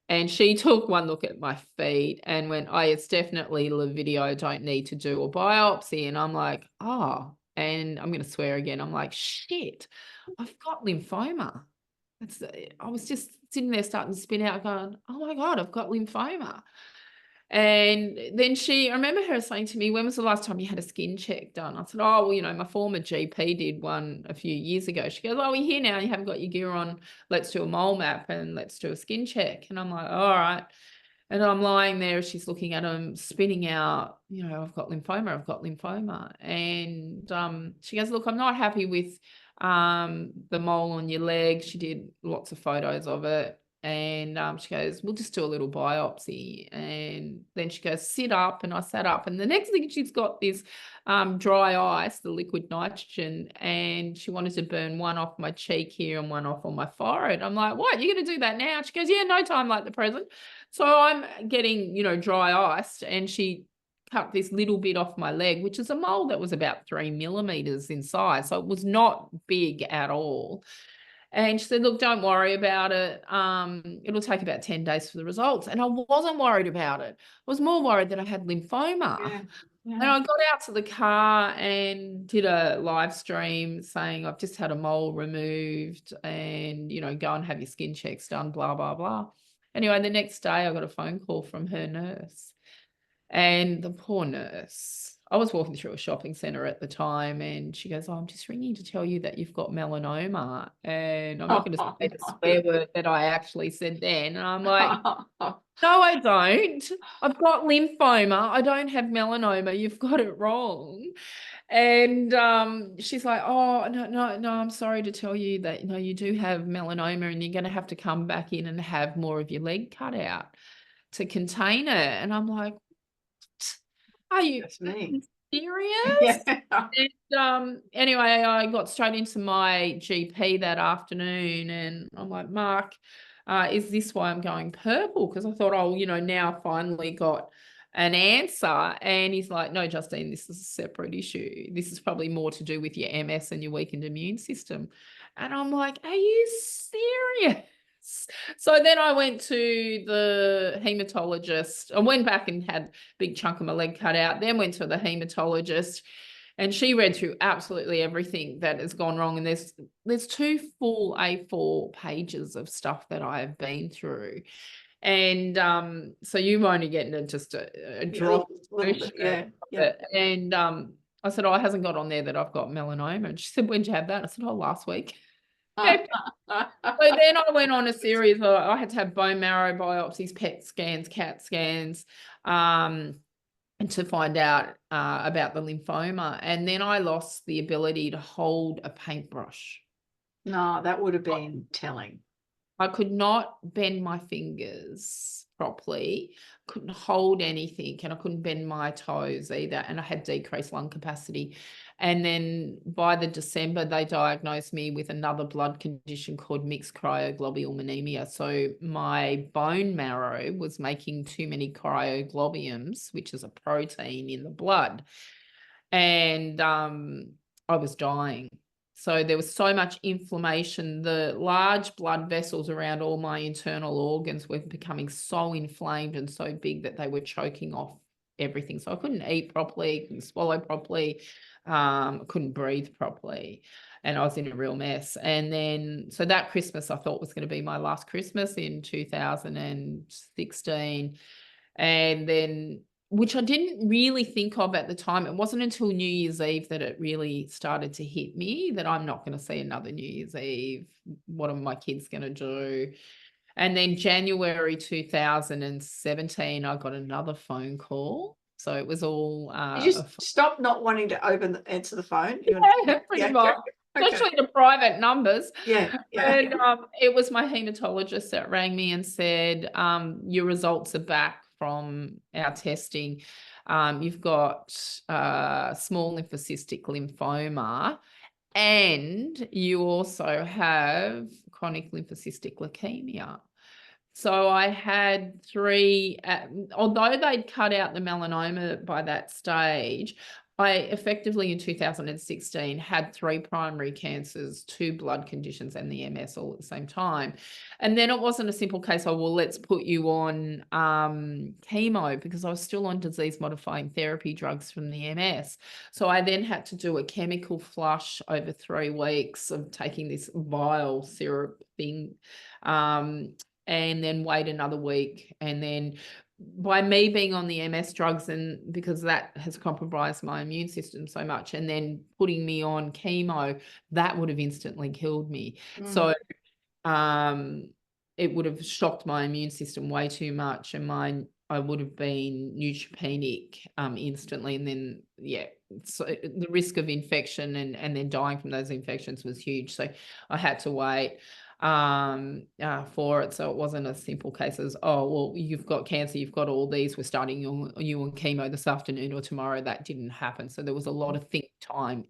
and she took one look at my feet and went, oh, it's definitely lividio, don't need to do a biopsy. And I'm like, oh, and I'm going to swear again. I'm like, shit, I've got lymphoma. I was just sitting there starting to spin out going, oh my God, I've got lymphoma. And then I remember her saying to me, when was the last time you had a skin check done? I said, oh, well, my former GP did one a few years ago. She goes, oh, we're here now. You haven't got your gear on. Let's do a mole map and let's do a skin check. And I'm like, all right. And I'm lying there. She's looking at him, spinning out, I've got lymphoma. And she goes, look, I'm not happy with the mole on your leg. She did lots of photos of it. And she goes, we'll just do a little biopsy. And then she goes, sit up. And I sat up. And the next thing, she's got this dry ice, the liquid nitrogen, and she wanted to burn one off my cheek here and one off on my forehead. I'm like, what? You're going to do that now? She goes, yeah, no time like the present. So I'm getting, dry iced, and she cut this little bit off my leg, which is a mole that was about 3 millimeters in size. So it was not big at all. And she said, look, don't worry about it. It'll take about 10 days for the results. And I wasn't worried about it. I was more worried that I had lymphoma. Yeah. And I got out to the car and did a live stream saying, I've just had a mole removed and, go and have your skin checks done, blah, blah, blah. Anyway, the next day I got a phone call from her nurse. And the poor nurse, I was walking through a shopping centre at the time, and she goes, oh, I'm just ringing to tell you that you've got melanoma. And I'm not going to say the swear word that I actually said then. And I'm like, no, I don't. I've got lymphoma. I don't have melanoma. You've got it wrong. And she's like, oh, no, I'm sorry to tell you that, you do have melanoma and you're going to have to come back in and have more of your leg cut out to contain it. And I'm like, are you serious? Yeah. And anyway, I got straight into my GP that afternoon, and I'm like, Mark, is this why I'm going purple? Because I thought, oh, now finally got an answer. And he's like, no, Justine, this is a separate issue. This is probably more to do with your MS and your weakened immune system. And I'm like, are you serious? So then I went to the hematologist. I went back and had a big chunk of my leg cut out, then went to the hematologist, and she read through absolutely everything that has gone wrong. And there's 2 full A4 pages of stuff that I have been through. And so you only getting just a drop. Yeah, yeah. And I said, oh, it hasn't got on there that I've got melanoma. And she said, when did you have that? I said, oh, last week. So then I went on a series of, I had to have bone marrow biopsies, PET scans, CAT scans, and to find out about the lymphoma. And then I lost the ability to hold a paintbrush. No, that would have been telling. I could not bend my fingers properly, couldn't hold anything, and I couldn't bend my toes either. And I had decreased lung capacity. And then by the December, they diagnosed me with another blood condition called mixed cryoglobulinemia. So my bone marrow was making too many cryoglobulinemia, which is a protein in the blood. And I was dying. So there was so much inflammation. The large blood vessels around all my internal organs were becoming so inflamed and so big that they were choking off everything. So I couldn't eat properly, couldn't swallow properly, couldn't breathe properly. And I was in a real mess. And then, so that Christmas I thought was going to be my last Christmas in 2016. And then, which I didn't really think of at the time. It wasn't until New Year's Eve that it really started to hit me that I'm not going to see another New Year's Eve. What are my kids going to do? And then January 2017, I got another phone call. So it was all... You just stop not wanting to answer the phone? Yeah, pretty much. Okay. Especially the private numbers. Yeah. And it was my hematologist that rang me and said, your results are back from our testing. You've got small lymphocystic lymphoma, and you also have chronic lymphocystic leukemia. So I had 3, although they'd cut out the melanoma by that stage, I effectively in 2016 had 3 primary cancers, 2 blood conditions, and the MS all at the same time. And then it wasn't a simple case of, well, let's put you on chemo, because I was still on disease modifying therapy drugs from the MS. So I then had to do a chemical flush over 3 weeks of taking this vile syrup thing, and then wait another week. And then by me being on the MS drugs, and because that has compromised my immune system so much, and then putting me on chemo, that would have instantly killed me. So it would have shocked my immune system way too much, and I would have been neutropenic instantly. And then, yeah, so the risk of infection and then dying from those infections was huge. So I had to wait for it. So it wasn't a simple case as, oh, well, you've got cancer, you've got all these, we're starting you on chemo this afternoon or tomorrow. That didn't happen. So there was a lot of think time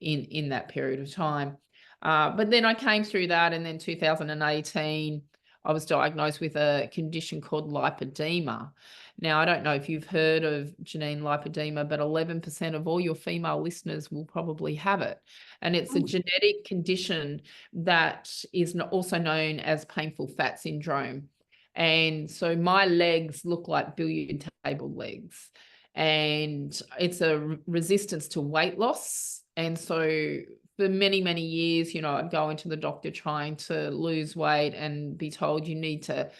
in that period of time. But then I came through that, and then 2018, I was diagnosed with a condition called lipedema. Now, I don't know if you've heard of Janine lipedema, but 11% of all your female listeners will probably have it. And it's a genetic condition that is also known as painful fat syndrome. And so my legs look like billiard table legs. And it's a resistance to weight loss. And so for many, many years, I'd go into the doctor trying to lose weight and be told you need to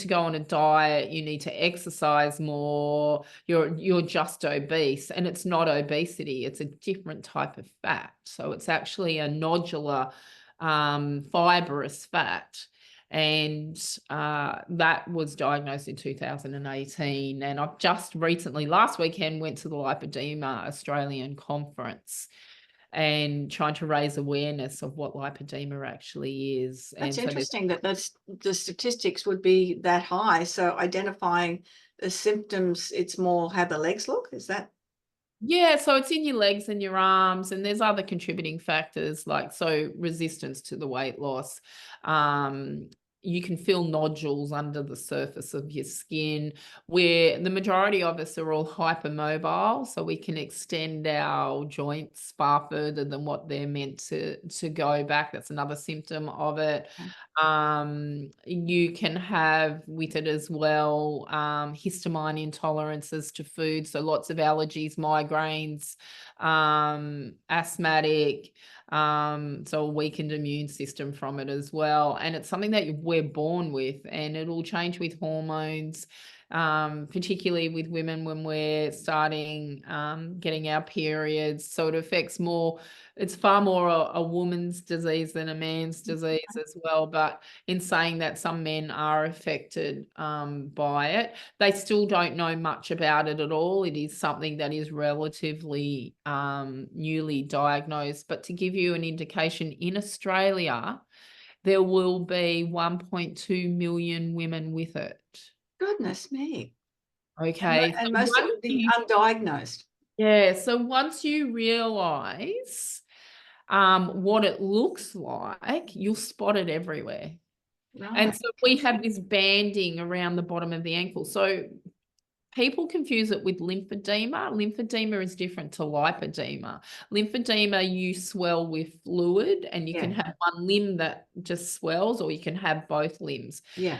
go on a diet, you need to exercise more, you're just obese. And it's not obesity, it's a different type of fat. So it's actually a nodular fibrous fat. And that was diagnosed in 2018. And I've just recently, last weekend, went to the Lipedema Australian conference and trying to raise awareness of what lipedema actually is. That's and interesting that the statistics would be that high. So identifying the symptoms, it's more how the legs look, is that? Yeah, so it's in your legs and your arms, and there's other contributing factors like resistance to the weight loss, you can feel nodules under the surface of your skin, where the majority of us are all hypermobile, so we can extend our joints far further than what they're meant to go back. That's another symptom of it. You can have with it as well histamine intolerances to food, so lots of allergies, migraines, asthmatic, so a weakened immune system from it as well. And it's something that we're born with, and it'll change with hormones, particularly with women when we're starting getting our periods. So it affects more, it's far more a woman's disease than a man's disease as well. But in saying that, some men are affected by it. They still don't know much about it at all. It is something that is relatively newly diagnosed. But to give you an indication, in Australia, there will be 1.2 million women with it. Goodness me. Okay. And So most of once it be you- undiagnosed. yeah. So once you realise what it looks like, you'll spot it everywhere. And Right. so we have this banding around the bottom of the ankle. So people confuse it with lymphedema. Lymphedema is different to lipedema. Lymphedema, you swell with fluid, and you can Yeah. have one limb that just swells, or you can have both limbs. Yeah.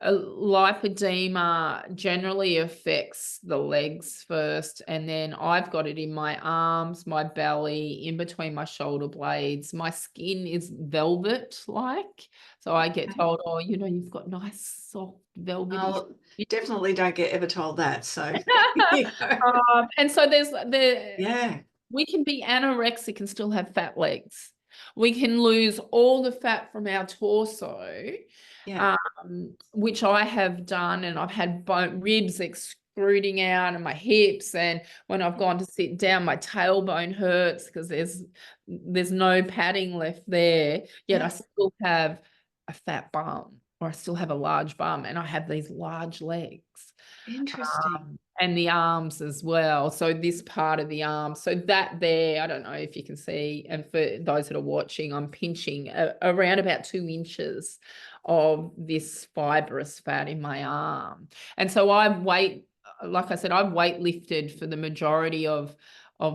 Lipedema generally affects the legs first, and then I've got it in my arms, my belly, in between my shoulder blades. My skin is velvet-like, so I get told, oh, you know, you've got nice, soft, velvety Oh, definitely don't get ever told that. So, and so yeah. we can be anorexic and still have fat legs. We can lose all the fat from our torso, Yeah. which I have done, and I've had ribs extruding out and my hips, and when I've gone to sit down, my tailbone hurts because there's no padding left there, yet Yeah. I still have a fat bum, or I still have a large bum, and I have these large legs. Interesting. And the arms as well. So this part of the arm, so that there, I don't know if you can see, and for those that are watching, I'm pinching around about 2 inches of this fibrous fat in my arm. And so like I said, I've weight lifted for the majority of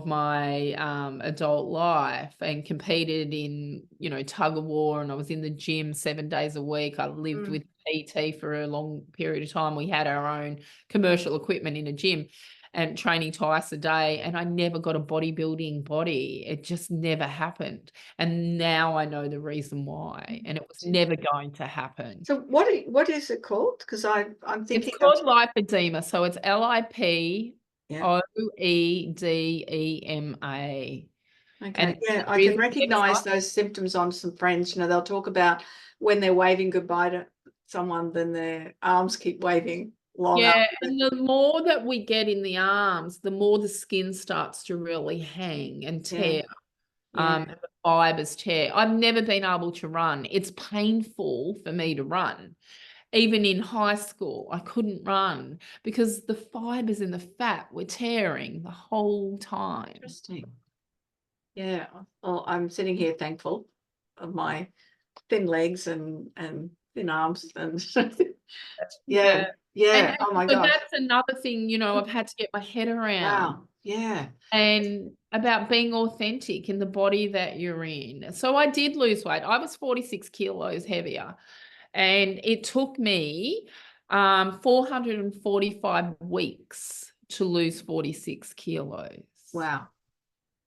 my adult life, and competed in, you know, tug of war, and I was in the gym 7 days a week. I lived with PT for a long period of time. We had our own commercial equipment in a gym, and training twice a day, and I never got a bodybuilding body. It just never happened. And now I know the reason why, and it was never going to happen. So what is it called? Because I'm thinking It's called lipedema. So it's LIPOEDEMA. Okay. And Yeah, I can recognize those symptoms on some friends. You know, they'll talk about when they're waving goodbye to someone, then their arms keep waving long. Yeah, and the more that we get in the arms, the more the skin starts to really hang and tear. And the fibers tear. I've never been able to run. It's painful for me to run. Even in high school, I couldn't run because the fibers in the fat were tearing the whole time. Interesting. Yeah. Well, I'm sitting here thankful of my thin legs and thin arms and yeah. And Oh my so gosh. that's another thing, you know, I've had to get my head around. Wow. Yeah. And about being authentic in the body that you're in. So I did lose weight. I was 46 kilos heavier, and it took me 445 weeks to lose 46 kilos. Wow.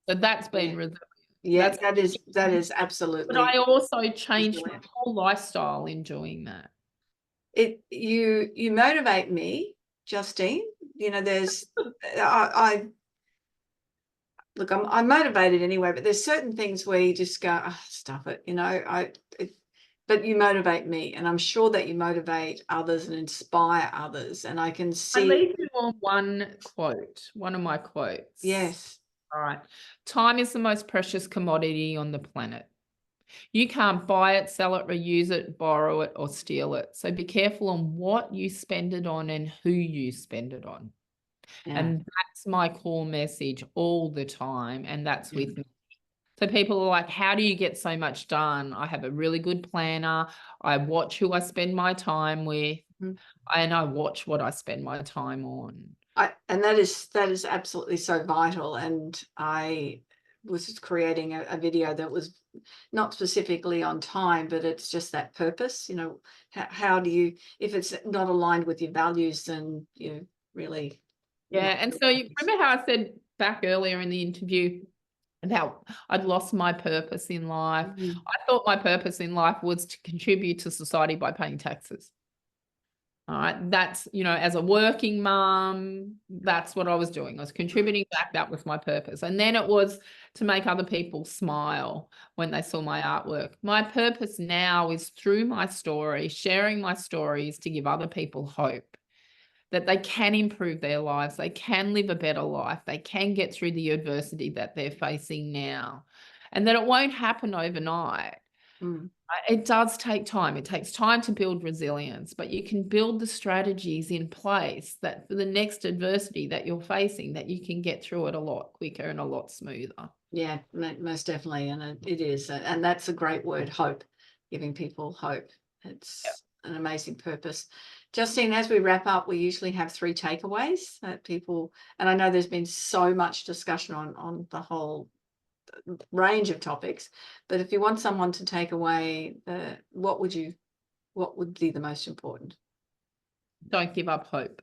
So that's been resilient. Yeah, that is absolutely. But I also changed my whole lifestyle in doing that. You motivate me, Justine. You know, there's I look, I'm motivated anyway, but there's certain things where you just go, oh, stuff it, you know. But you motivate me, and I'm sure that you motivate others and inspire others, and I can see. I leave you on one of my quotes. Yes. All right. Time is the most precious commodity on the planet. You can't buy it, sell it, reuse it, borrow it, or steal it. So be careful on what you spend it on and who you spend it on. Yeah. And that's my core message all the time. And that's with me. So people are like, how do you get so much done? I have a really good planner. I watch who I spend my time with, and I watch what I spend my time on. And that is absolutely so vital. And I was creating a video that was not specifically on time, but it's just that purpose. You know, how do you, if it's not aligned with your values, then you really. Yeah. And so you remember how I said back earlier in the interview about I'd lost my purpose in life. I thought my purpose in life was to contribute to society by paying taxes. All right. That's, you know, as a working mum, that's what I was doing. I was contributing back. That was my purpose. And then it was to make other people smile when they saw my artwork. My purpose now is through my story, sharing my stories to give other people hope that they can improve their lives. They can live a better life. They can get through the adversity that they're facing now, and that it won't happen overnight. It does take time. It takes time to build resilience, but you can build the strategies in place that for the next adversity that you're facing, that you can get through it a lot quicker and a lot smoother. Yeah, most definitely. And it is. And that's a great word, hope, giving people hope. It's an amazing purpose. Justine, as we wrap up, we usually have 3 takeaways that people, and I know there's been so much discussion on the whole range of topics, but if you want someone to take away what would be the most important? Don't give up hope.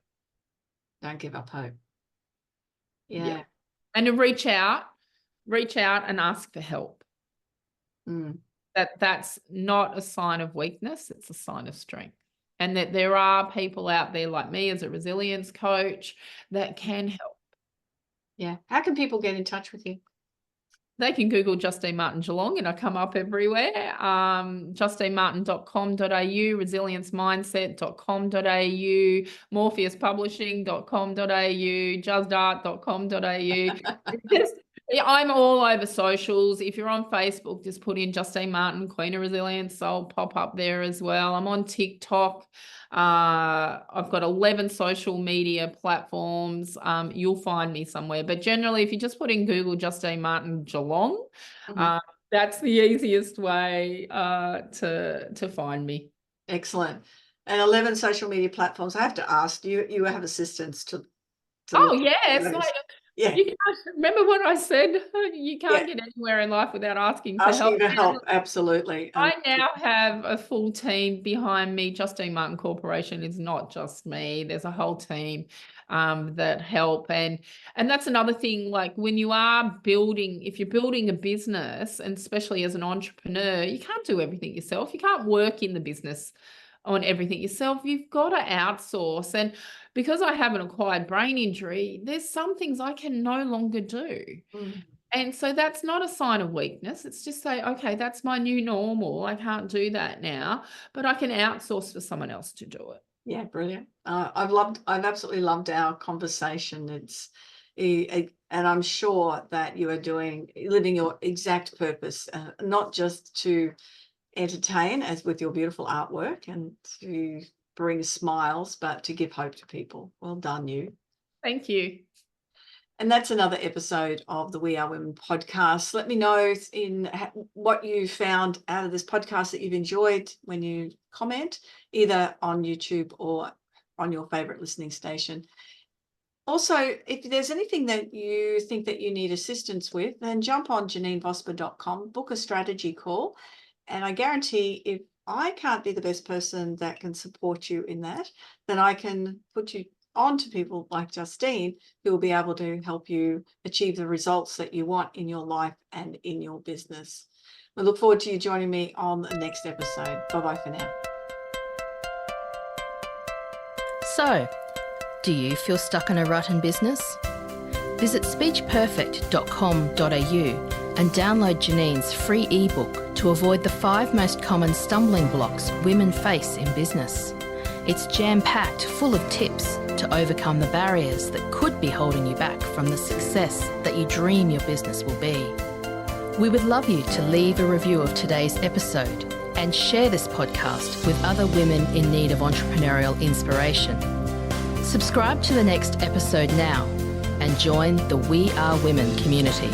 Don't give up hope. Yeah. And to reach out and ask for help. That's not a sign of weakness, it's a sign of strength. And that there are people out there like me as a resilience coach that can help. Yeah. How can people get in touch with you? They can Google Justine Martin Geelong and I come up everywhere. JustineMartin.com.au, resilienceMindset.com.au, MorpheusPublishing.com.au, JustArt.com.au. I'm all over socials. If you're on Facebook, just put in Justine Martin, Queen of Resilience. I'll pop up there as well. I'm on TikTok. I've got 11 social media platforms. You'll find me somewhere. But generally, if you just put in Google Justine Martin Geelong, that's the easiest way to find me. Excellent. And 11 social media platforms. I have to ask, you have assistants to oh, yes. Yeah. You can't, remember what I said? You can't get anywhere in life without asking for help. Absolutely. I now have a full team behind me. Justine Martin Corporation is not just me. There's a whole team that help. And that's another thing, like when you are building, if you're building a business, and especially as an entrepreneur, you can't do everything yourself. You can't work in the business on everything yourself. You've got to outsource. And because I have an acquired brain injury, there's some things I can no longer do. And so that's not a sign of weakness. It's just say, okay, that's my new normal. I can't do that now, but I can outsource for someone else to do it. Yeah, brilliant. I've absolutely loved our conversation. And I'm sure that you are living your exact purpose, not just to entertain as with your beautiful artwork and to bring smiles, but to give hope to people. Well done, you. Thank you. And that's another episode of the We Are Women podcast. Let me know what you found out of this podcast that you've enjoyed when you comment, either on YouTube or on your favorite listening station. Also, if there's anything that you think that you need assistance with, then jump on JanineVosper.com, book a strategy call. And I guarantee if I can't be the best person that can support you in that, then I can put you on to people like Justine who will be able to help you achieve the results that you want in your life and in your business. We look forward to you joining me on the next episode. Bye-bye for now. So, do you feel stuck in a rut in business? Visit speechperfect.com.au and download Janine's free ebook to avoid the 5 most common stumbling blocks women face in business. It's jam-packed full of tips to overcome the barriers that could be holding you back from the success that you dream your business will be. We would love you to leave a review of today's episode and share this podcast with other women in need of entrepreneurial inspiration. Subscribe to the next episode now and join the We Are Women community.